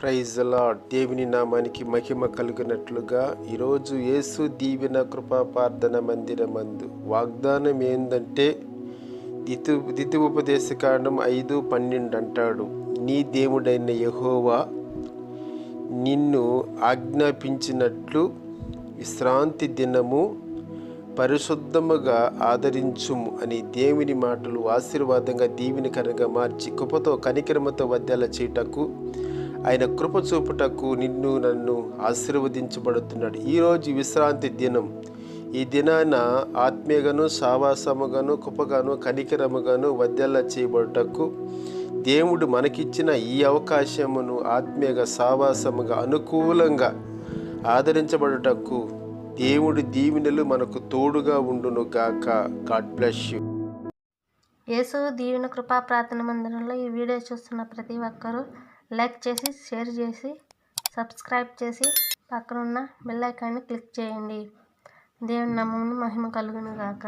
Praise the lord. దేవుని నామానికి మహిమ కలుగునట్లుగా ఈరోజు యేసు దీవెన కృపా ప్రార్థన మందిరమందు వాగ్దానం ఏందంటే ద్వితీయోపదేశకాండం 5:12 అంటాడు, నీ దేవుడైన యెహోవా నిన్ను ఆజ్ఞాపించినట్లు విశ్రాంతి దినము పరిశుద్ధముగా ఆదరించుము అని దేవుని మాటలు ఆశీర్వాదంగా దీవెనకరంగా మార్చి కృపతో కనికరమతో వద్దెల చేయటకు ఆయన కృప చూపుటకు నిన్ను నన్ను ఆశీర్వదించబడుతున్నాడు. ఈరోజు విశ్రాంతి దినం. ఈ దినాన ఆత్మీయగాను సావాసముగాను కృపగాను కనికరముగాను వద్దెల చేయబడుటకు దేవుడు మనకిచ్చిన ఈ అవకాశమును ఆత్మీయగా సావాసముగా అనుకూలంగా ఆదరించబడుటకు దేవుడి దీవెనలు మనకు తోడుగా ఉండును గాక. God bless you. యేసు దీవెన కృపా ప్రార్థన మందిరంలో ఈ వీడియో చూస్తున్న ప్రతి ఒక్కరూ లైక్ చేసి, షేర్ చేసి, సబ్స్క్రైబ్ చేసి పక్కనున్న బెల్ ఐకాన్ని క్లిక్ చేయండి. దేవుని నామమున మహిమ కలుగును గాక.